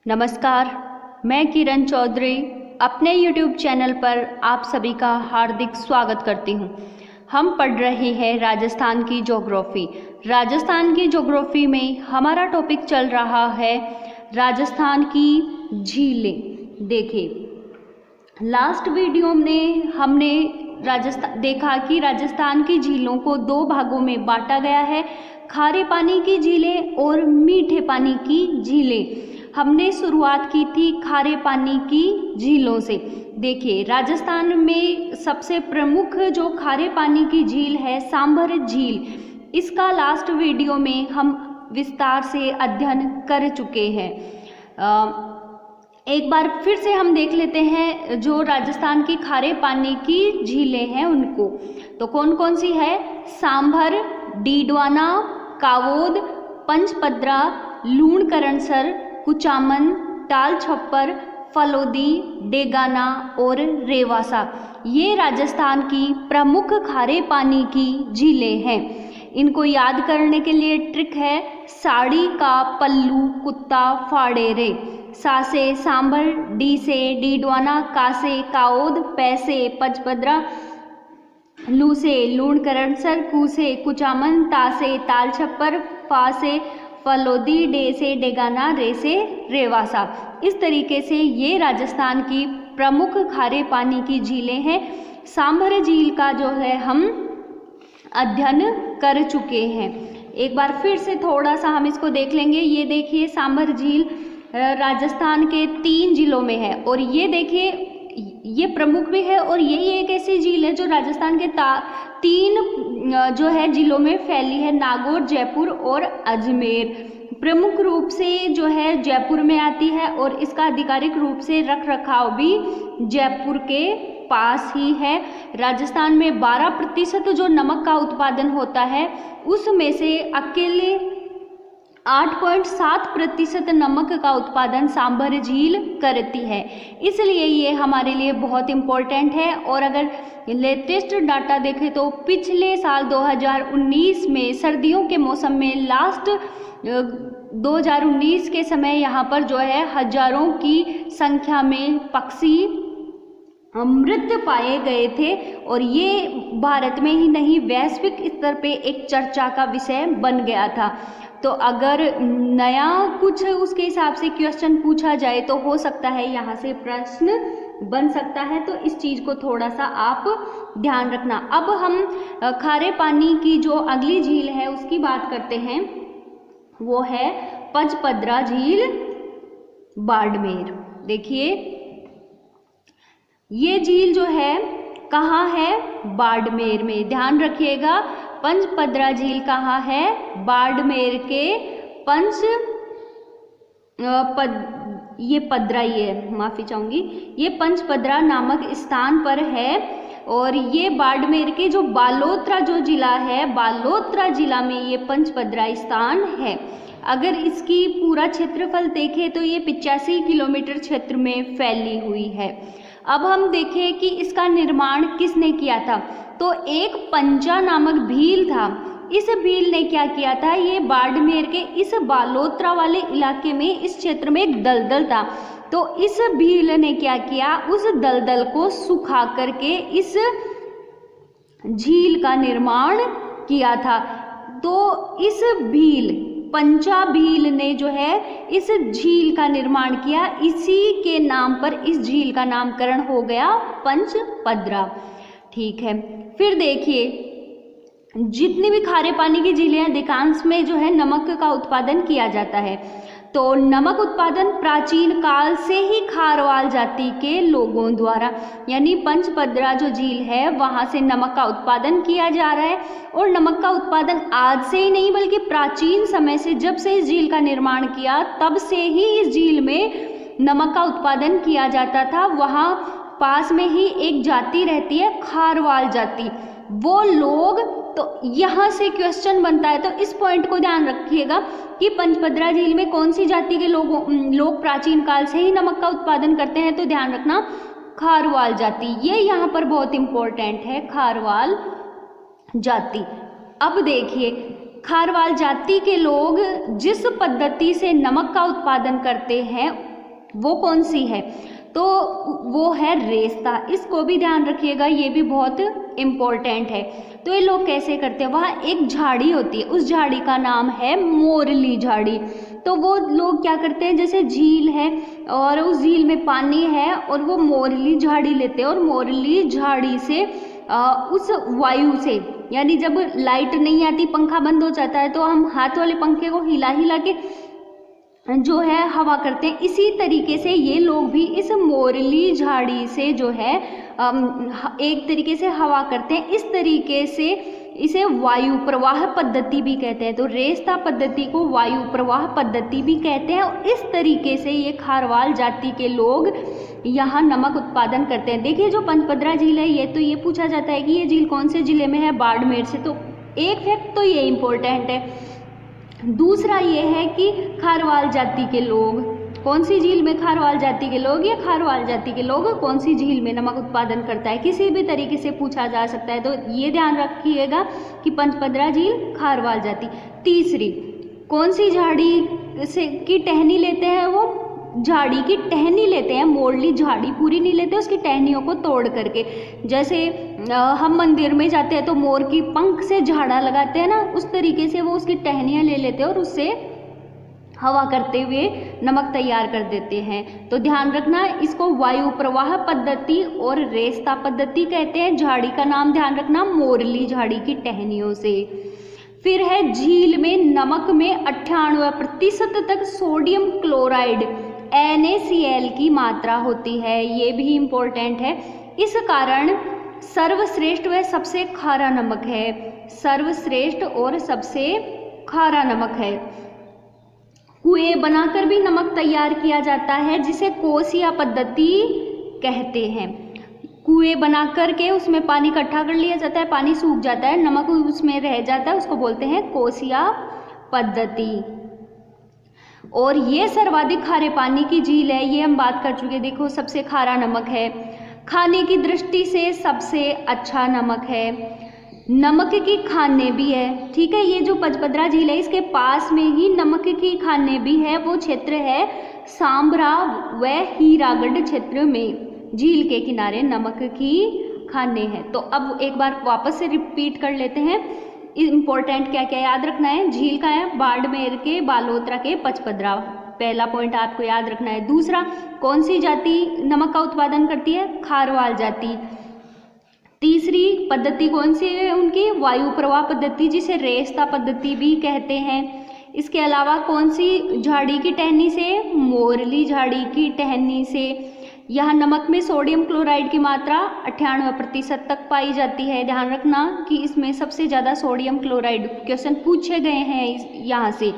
नमस्कार, मैं किरण चौधरी अपने YouTube चैनल पर आप सभी का हार्दिक स्वागत करती हूं। हम पढ़ रहे हैं राजस्थान की ज्योग्राफी। राजस्थान की ज्योग्राफी में हमारा टॉपिक चल रहा है राजस्थान की झीलें। देखिए, लास्ट वीडियो में हमने देखा कि राजस्थान की झीलों को दो भागों में बांटा गया है, खारे पानी की झीलें और मीठे पानी की झीलें। हमने शुरुआत की थी खारे पानी की झीलों से। देखिए, राजस्थान में सबसे प्रमुख जो खारे पानी की झील है सांभर झील, इसका लास्ट वीडियो में हम विस्तार से अध्ययन कर चुके हैं। एक बार फिर से हम देख लेते हैं जो राजस्थान की खारे पानी की झीलें हैं उनको। तो कौन कौन सी है? सांभर, डीडवाना, कावोद, पंचपद्रा, लूणकरणसर, कुचामन, ताल छप्पर, फलोदी, डेगाना और रेवासा, ये राजस्थान की प्रमुख खारे पानी की झीलें हैं। इनको याद करने के लिए ट्रिक है, साड़ी का पल्लू कुत्ता फाड़े रे। सा से सांभर, डी से डीडवाना, का से काओद, पै से पंचपद्रा, लू से लूणकरणसर, कू से कुचामन, ता से ताल छप्पर, फा से फलोदी, डे से डेगाना, रे से रेवासा। इस तरीके से ये राजस्थान की प्रमुख खारे पानी की झीलें हैं। सांभर झील का जो है हम अध्ययन कर चुके हैं। एक बार फिर से थोड़ा सा हम इसको देख लेंगे। ये देखिए, सांभर झील राजस्थान के 3 जिलों में है और ये देखिए, ये प्रमुख भी है और यही एक ऐसी झील है जो राजस्थान के 3 जो है जिलों में फैली है, नागौर, जयपुर और अजमेर। प्रमुख रूप से जो है जयपुर में आती है और इसका आधिकारिक रूप से रख रखाव भी जयपुर के पास ही है। राजस्थान में 12% जो नमक का उत्पादन होता है उसमें से अकेले 8.7% नमक का उत्पादन सांभर झील करती है। इसलिए ये हमारे लिए बहुत इम्पोर्टेंट है। और अगर लेटेस्ट डाटा देखें तो पिछले साल 2019 में सर्दियों के मौसम में लास्ट 2019 के समय यहाँ पर जो है हजारों की संख्या में पक्षी मृत पाए गए थे और ये भारत में ही नहीं वैश्विक स्तर पे एक चर्चा का विषय बन गया था। तो अगर नया कुछ उसके हिसाब से क्वेश्चन पूछा जाए तो हो सकता है यहाँ से प्रश्न बन सकता है, तो इस चीज़ को थोड़ा सा आप ध्यान रखना। अब हम खारे पानी की जो अगली झील है उसकी बात करते हैं, वो है पंचपद्रा झील, बाड़मेर। देखिए, ये झील जो है कहाँ है? बाड़मेर में। ध्यान रखिएगा, पंचपद्रा झील कहाँ है? बाड़मेर के ये पद्रा ही है, माफ़ी चाहूँगी, ये पंचपद्रा नामक स्थान पर है। और ये बाड़मेर के जो बालोतरा जो जिला है, बालोतरा जिला में ये पंचपद्रा स्थान है। अगर इसकी पूरा क्षेत्रफल देखें तो ये 85 किलोमीटर क्षेत्र में फैली हुई है। अब हम देखें कि इसका निर्माण किसने किया था, तो एक पंजा नामक भील था। इस भील ने क्या किया था, ये बाड़मेर के इस बालोतरा वाले इलाके में इस क्षेत्र में एक दलदल था, तो इस भील ने क्या किया, उस दलदल को सुखा करके इस झील का निर्माण किया था। तो इस भील, पंचा भील ने जो है इस झील का निर्माण किया, इसी के नाम पर इस झील का नामकरण हो गया पंचपद्रा। ठीक है, फिर देखिए, जितनी भी खारे पानी की झीलें हैं अधिकांश में जो है नमक का उत्पादन किया जाता है। तो नमक उत्पादन प्राचीन काल से ही खारवाल जाति के लोगों द्वारा, यानी पंचपद्रा जो झील है वहाँ से नमक का उत्पादन किया जा रहा है। और नमक का उत्पादन आज से ही नहीं बल्कि प्राचीन समय से, जब से इस झील का निर्माण किया तब से ही इस झील में नमक का उत्पादन किया जाता था। वहाँ पास में ही एक जाति रहती है, खारवाल जाति, वो लोग, तो यहाँ से क्वेश्चन बनता है, तो इस पॉइंट को ध्यान रखिएगा कि पंचपद्रा झील में कौन सी जाति के लोग प्राचीन काल से ही नमक का उत्पादन करते हैं, तो ध्यान रखना खारवाल जाति, ये यहाँ पर बहुत इम्पोर्टेंट है, खारवाल जाति। अब देखिए, खारवाल जाति के लोग जिस पद्धति से नमक का उत्पादन करते हैं वो कौन सी है? तो वो है रेस्ता। इसको भी ध्यान रखिएगा, ये भी बहुत इम्पोर्टेंट है। तो ये लोग कैसे करते हैं, वहाँ एक झाड़ी होती है, उस झाड़ी का नाम है मोरली झाड़ी। तो वो लोग क्या करते हैं, जैसे झील है और उस झील में पानी है और वो मोरली झाड़ी लेते हैं और मोरली झाड़ी से उस वायु से, यानी जब लाइट नहीं आती, पंखा बंद हो जाता है, तो हम हाथ वाले पंखे को हिला हिला के जो है हवा करते हैं। इसी तरीके से ये लोग भी इस मोरली झाड़ी से जो है एक तरीके से हवा करते हैं। इस तरीके से इसे वायु प्रवाह पद्धति भी कहते हैं। तो रेस्ता पद्धति को वायु प्रवाह पद्धति भी कहते हैं। और इस तरीके से ये खारवाल जाति के लोग यहाँ नमक उत्पादन करते हैं। देखिए जो पंचपदरा झील है, ये पूछा जाता है कि ये झील कौन से जिले में है, बाड़मेर से। तो एक फैक्ट तो ये इम्पोर्टेंट है। दूसरा ये है कि खारवाल जाति के लोग, कौन सी झील में खारवाल जाति के लोग, या खारवाल जाति के लोग कौन सी झील में नमक उत्पादन करता है, किसी भी तरीके से पूछा जा सकता है। तो ये ध्यान रखिएगा कि पंचपदरा झील खारवाल जाति। तीसरी, कौन सी झाड़ी से की टहनी लेते हैं, वो झाड़ी की टहनी लेते हैं, मोरली झाड़ी पूरी नहीं लेते, उसकी टहनियों को तोड़ करके। जैसे हम मंदिर में जाते हैं तो मोर की पंख से झाड़ा लगाते हैं ना, उस तरीके से वो उसकी टहनियाँ ले लेते हैं और उससे हवा करते हुए नमक तैयार कर देते हैं। तो ध्यान रखना, इसको वायु प्रवाह पद्धति और रेस्ता पद्धति कहते हैं। झाड़ी का नाम ध्यान रखना, मोरली झाड़ी की टहनियों से। फिर है झील में नमक में 98% तक सोडियम क्लोराइड NaCl की मात्रा होती है। ये भी इम्पोर्टेंट है। इस कारण सर्वश्रेष्ठ व सबसे खारा नमक है, सर्वश्रेष्ठ और सबसे खारा नमक है। कुएं बनाकर भी नमक तैयार किया जाता है, जिसे कोसिया पद्धति कहते हैं। कुएं बना करके उसमें पानी इकट्ठा कर लिया जाता है, पानी सूख जाता है, नमक उसमें रह जाता है, उसको बोलते हैं कोसिया पद्धति। और ये सर्वाधिक खारे पानी की झील है, ये हम बात कर चुके। देखो सबसे खारा नमक है, खाने की दृष्टि से सबसे अच्छा नमक है, नमक की खाने भी है। ठीक है, ये जो पंचपदरा झील है इसके पास में ही नमक की खाने भी है। वो क्षेत्र है सांभरा व हीरागढ़ क्षेत्र में, झील के किनारे नमक की खाने हैं। तो अब एक बार वापस से रिपीट कर लेते हैं, इम्पोर्टेंट क्या क्या याद रखना है। झील का है बाड़मेर के, बालोतरा के, पंचपदरा, पहला पॉइंट आपको याद रखना है। दूसरा, कौन सी जाति नमक का उत्पादन करती है, खारवाल जाति। तीसरी पद्धति कौन सी है उनकी, वायु प्रवाह पद्धति, जिसे रेस्ता पद्धति भी कहते हैं। इसके अलावा कौन सी झाड़ी की टहनी से, मोरली झाड़ी की टहनी से। यहाँ नमक में सोडियम क्लोराइड की मात्रा 98% तक पाई जाती है। ध्यान रखना कि इसमें सबसे ज़्यादा सोडियम क्लोराइड क्वेश्चन पूछे गए हैं यहाँ से।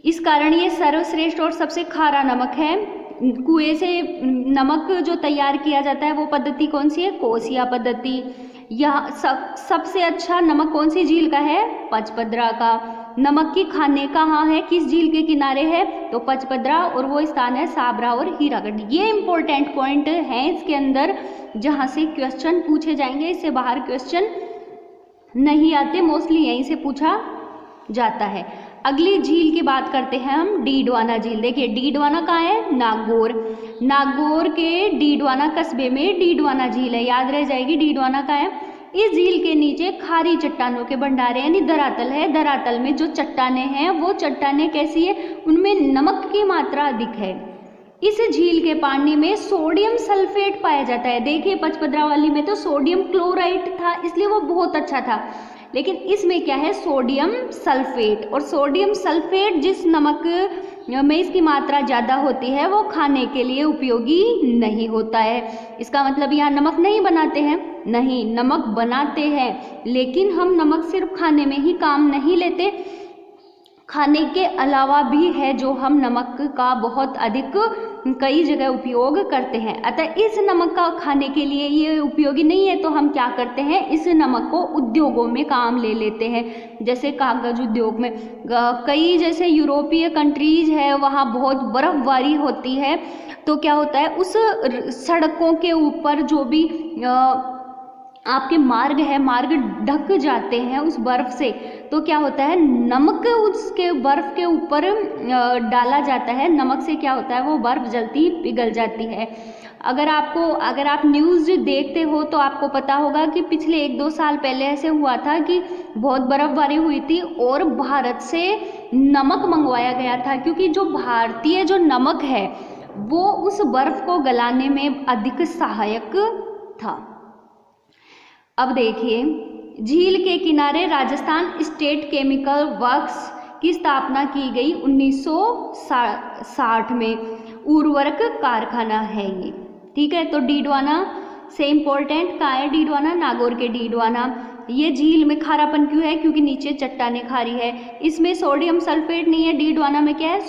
इस कारण ये सर्वश्रेष्ठ और सबसे खारा नमक है। कुएं से नमक जो तैयार किया जाता है वो पद्धति कौन सी है, कोसिया पद्धति। यह सबसे अच्छा नमक कौन सी झील का है, पंचपदरा का। नमक की खाने कहाँ है, किस झील के किनारे है, तो पंचपदरा, और वो स्थान है सांभरा और हीरागढ़। ये इंपॉर्टेंट पॉइंट हैं इसके अंदर जहाँ से क्वेश्चन पूछे जाएंगे, इससे बाहर क्वेश्चन नहीं आते, मोस्टली यहीं से पूछा जाता है। अगली झील की बात करते हैं हम, डीडवाना झील। देखिए डीडवाना कहाँ है, नागौर। नागौर के डीडवाना कस्बे में डीडवाना झील है, याद रह जाएगी डीडवाना कहाँ है। इस झील के नीचे खारी चट्टानों के भंडारे यानी धरातल है। धरातल में जो चट्टानें हैं वो चट्टानें कैसी है, उनमें नमक की मात्रा अधिक है। इस झील के पानी में सोडियम सल्फेट पाया जाता है। देखिए पंचपदरा वाली में तो सोडियम क्लोराइड था इसलिए वो बहुत अच्छा था, लेकिन इसमें क्या है, सोडियम सल्फेट। और सोडियम सल्फेट जिस नमक में इसकी मात्रा ज़्यादा होती है वो खाने के लिए उपयोगी नहीं होता है। इसका मतलब यहाँ नमक नहीं बनाते हैं, नहीं, नमक बनाते हैं, लेकिन हम नमक सिर्फ खाने में ही काम नहीं लेते, खाने के अलावा भी है जो हम नमक का बहुत अधिक कई जगह उपयोग करते हैं। अतः इस नमक का खाने के लिए ये उपयोगी नहीं है, तो हम क्या करते हैं, इस नमक को उद्योगों में काम ले लेते हैं। जैसे कागज उद्योग में, कई जैसे यूरोपीय कंट्रीज है वहाँ बहुत बर्फबारी होती है, तो क्या होता है उस सड़कों के ऊपर जो भी आपके मार्ग है, मार्ग ढक जाते हैं उस बर्फ से, तो क्या होता है, नमक उसके बर्फ के ऊपर डाला जाता है। नमक से क्या होता है, वो बर्फ जल्दी पिघल जाती है। अगर आप न्यूज़ देखते हो तो आपको पता होगा कि पिछले 1-2 साल पहले ऐसे हुआ था कि बहुत बर्फबारी हुई थी और भारत से नमक मंगवाया गया था, क्योंकि जो भारतीय जो नमक है वो उस बर्फ को गलाने में अधिक सहायक था। अब देखिए, झील के किनारे राजस्थान स्टेट केमिकल वर्क्स की स्थापना की गई 1960 में। उर्वरक कारखाना है ये, ठीक है। तो डीडवाना से इम्पोर्टेंट कहाँ है, डीडवाना, नागौर के डीडवाना। ये झील में खारापन क्यों है, क्योंकि नीचे चट्टानें खारी है। इसमें सोडियम सल्फेट नहीं है, डीडवाना में क्या है,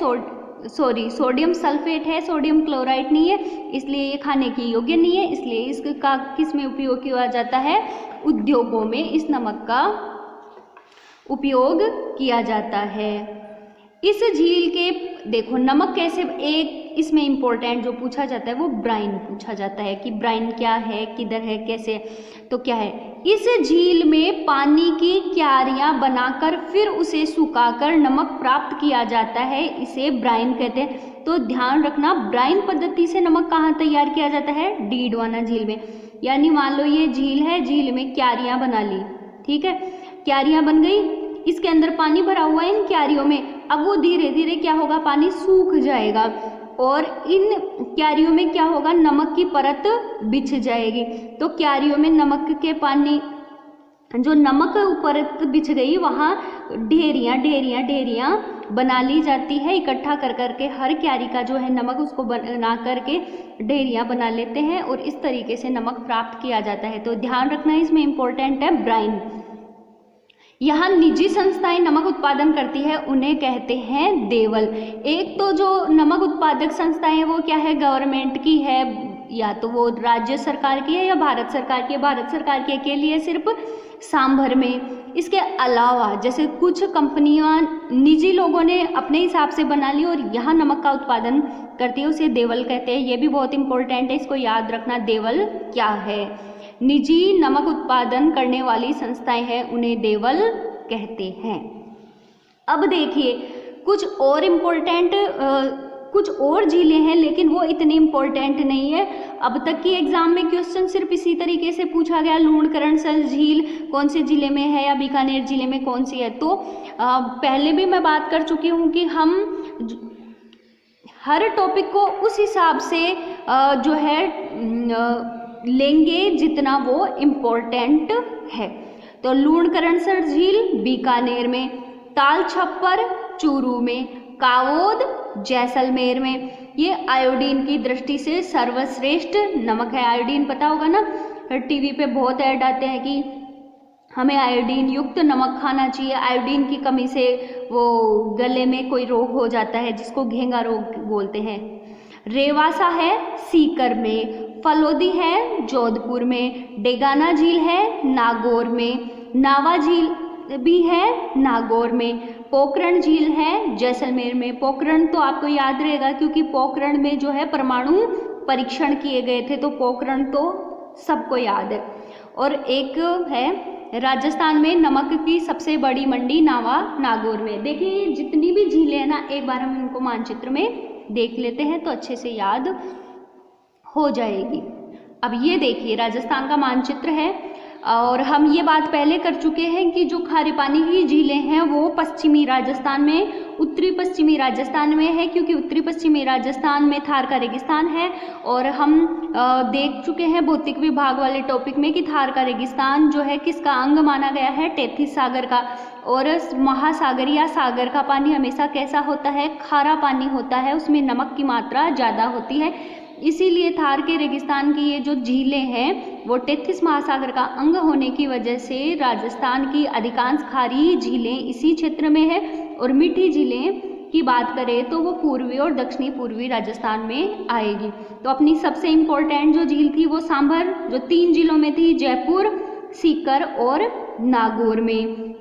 सोडियम सल्फेट है, सोडियम क्लोराइड नहीं है, इसलिए ये खाने की योग्य नहीं है। इसलिए इसका किस में उपयोग किया जाता है, उद्योगों में इस नमक का उपयोग किया जाता है। इस झील के देखो नमक कैसे, एक इसमें इम्पोर्टेंट जो पूछा जाता है वो ब्राइन पूछा जाता है कि ब्राइन क्या है, किधर है, कैसे। तो क्या है, इस झील में पानी की क्यारियां बनाकर फिर उसे सुखाकर नमक प्राप्त किया जाता है, इसे ब्राइन कहते हैं। तो ध्यान रखना, ब्राइन पद्धति से नमक कहाँ तैयार किया जाता है, डीडवाना झील में। यानी मान लो ये झील है, झील में क्यारियां बना ली, ठीक है, क्यारियां बन गई, इसके अंदर पानी भरा हुआ है इन क्यारियों में। अब वो धीरे धीरे क्या होगा, पानी सूख जाएगा और इन क्यारियों में क्या होगा, नमक की परत बिछ जाएगी। तो क्यारियों में नमक के पानी, जो नमक परत बिछ गई, वहाँ ढेरियाँ बना ली जाती है, इकट्ठा कर करके हर क्यारी का जो है नमक उसको बना करके ढेरियाँ बना लेते हैं और इस तरीके से नमक प्राप्त किया जाता है। तो ध्यान रखना, इसमें इम्पोर्टेंट है ब्राइन। यहाँ निजी संस्थाएं नमक उत्पादन करती है, उन्हें कहते हैं देवल। एक तो जो नमक उत्पादक संस्थाएं हैं वो क्या है, गवर्नमेंट की है, या तो वो राज्य सरकार की है या भारत सरकार की है। भारत सरकार की अकेली है सिर्फ सांभर में। इसके अलावा जैसे कुछ कंपनियां निजी लोगों ने अपने हिसाब से बना ली और यहाँ नमक का उत्पादन करती है, उसे देवल कहते हैं। ये भी बहुत इंपॉर्टेंट है, इसको याद रखना, देवल क्या है। निजी नमक उत्पादन करने वाली संस्थाएं हैं, उन्हें देवल कहते हैं। अब देखिए कुछ और इम्पोर्टेंट कुछ और झीलें हैं, लेकिन वो इतनी इम्पोर्टेंट नहीं है। अब तक की एग्जाम में क्वेश्चन सिर्फ इसी तरीके से पूछा गया, लूणकरणसर झील कौन से जिले में है या बीकानेर जिले में कौन सी है। तो पहले भी मैं बात कर चुकी हूँ कि हम हर टॉपिक को उस हिसाब से जो है लेंगे जितना वो इम्पोर्टेंट है। तो लूणकरणसर झील बीकानेर में, ताल छप्पर चूरू में, कावोद जैसलमेर में। ये आयोडीन की दृष्टि से सर्वश्रेष्ठ नमक है। आयोडीन पता होगा ना, टीवी पे बहुत ऐड आते हैं कि हमें आयोडीन युक्त नमक खाना चाहिए, आयोडीन की कमी से वो गले में कोई रोग हो जाता है जिसको घेंगा रोग बोलते हैं। रेवासा है सीकर में, फलोदी है जोधपुर में, डेगाना झील है नागौर में, नावा झील भी है नागौर में, पोखरण झील है जैसलमेर में। पोखरण तो आपको याद रहेगा क्योंकि पोखरण में जो है परमाणु परीक्षण किए गए थे, तो पोखरण तो सबको याद है। और एक है राजस्थान में नमक की सबसे बड़ी मंडी नावा नागौर में। देखिए जितनी भी झीलें हैं ना, एक बार हम इनको मानचित्र में देख लेते हैं तो अच्छे से याद हो जाएगी। अब ये देखिए राजस्थान का मानचित्र है और हम ये बात पहले कर चुके हैं कि जो खारे पानी की झीलें हैं वो पश्चिमी राजस्थान में, उत्तरी पश्चिमी राजस्थान में है, क्योंकि उत्तरी पश्चिमी राजस्थान में थार का रेगिस्तान है। और हम देख चुके हैं भौतिक विभाग वाले टॉपिक में कि थार का रेगिस्तान जो है किसका अंग माना गया है, टेथिस सागर का। और महासागर या सागर का पानी हमेशा कैसा होता है, खारा पानी होता है, उसमें नमक की मात्रा ज़्यादा होती है। इसीलिए थार के रेगिस्तान की ये जो झीलें हैं वो टेथिस महासागर का अंग होने की वजह से राजस्थान की अधिकांश खारी झीलें इसी क्षेत्र में है। और मीठी झीलें की बात करें तो वो पूर्वी और दक्षिणी पूर्वी राजस्थान में आएगी। तो अपनी सबसे इम्पोर्टेंट जो झील थी वो सांभर, जो 3 जिलों में थी, जयपुर, सीकर और नागौर में।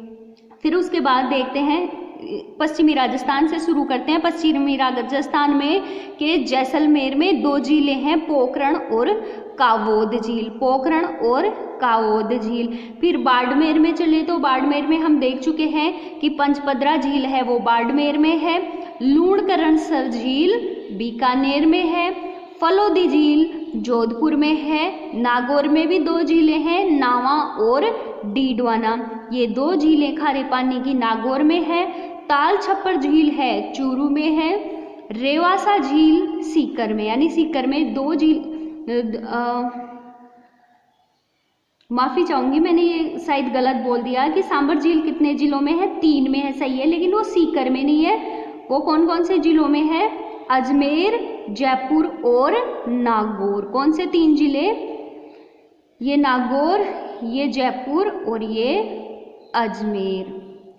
फिर उसके बाद देखते हैं पश्चिमी राजस्थान से शुरू करते हैं। पश्चिमी राजस्थान में के जैसलमेर में 2 झीलें हैं, पोखरण और कावोद झील, पोखरण और कावोद झील। फिर बाड़मेर में चले तो बाड़मेर में हम देख चुके हैं कि पंचपदरा झील है वो बाड़मेर में है, लूणकरणसर झील बीकानेर में है, फलोदी झील जोधपुर में है, नागौर में भी 2 झीलें हैं, नावा और डीडवाना, ये 2 झीलें खारे पानी की नागौर में है, ताल छप्पर झील है चूरू में है, रेवासा झील सीकर में, यानी सीकर में 2 झील, माफ़ी चाहूँगी मैंने ये शायद गलत बोल दिया कि सांभर झील कितने जिलों में है, 3 में है, सही है, लेकिन वो सीकर में नहीं है। वो कौन कौन से जिलों में है? अजमेर, जयपुर और नागौर। कौन से 3 जिले? ये नागौर, ये जयपुर और ये अजमेर,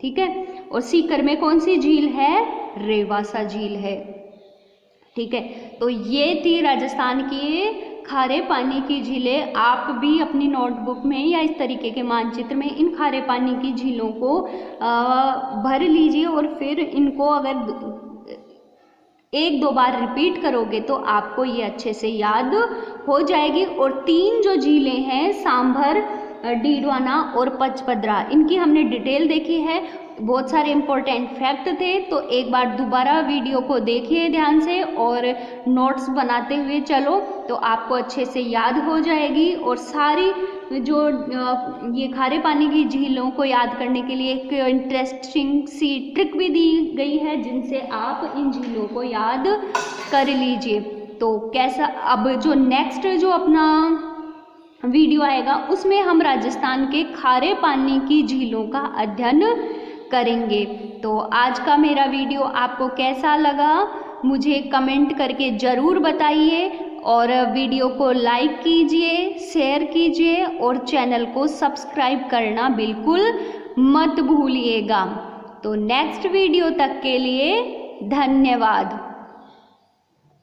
ठीक है। और सीकर में कौन सी झील है? रेवासा झील है, ठीक है। तो ये थी राजस्थान की खारे पानी की झीलें। आप भी अपनी नोटबुक में या इस तरीके के मानचित्र में इन खारे पानी की झीलों को भर लीजिए और फिर इनको अगर 1-2 बार रिपीट करोगे तो आपको ये अच्छे से याद हो जाएगी। और 3 जो झीलें हैं, सांभर, डीडवाना और पंचपदरा, इनकी हमने डिटेल देखी है, बहुत सारे इम्पोर्टेंट फैक्ट थे। तो एक बार दोबारा वीडियो को देखिए ध्यान से और नोट्स बनाते हुए चलो, तो आपको अच्छे से याद हो जाएगी। और सारी जो ये खारे पानी की झीलों को याद करने के लिए एक इंटरेस्टिंग सी ट्रिक भी दी गई है, जिनसे आप इन झीलों को याद कर लीजिए। तो कैसा, अब जो नेक्स्ट जो अपना वीडियो आएगा उसमें हम राजस्थान के खारे पानी की झीलों का अध्ययन करेंगे। तो आज का मेरा वीडियो आपको कैसा लगा मुझे कमेंट करके ज़रूर बताइए, और वीडियो को लाइक कीजिए, शेयर कीजिए और चैनल को सब्सक्राइब करना बिल्कुल मत भूलिएगा। तो नेक्स्ट वीडियो तक के लिए धन्यवाद।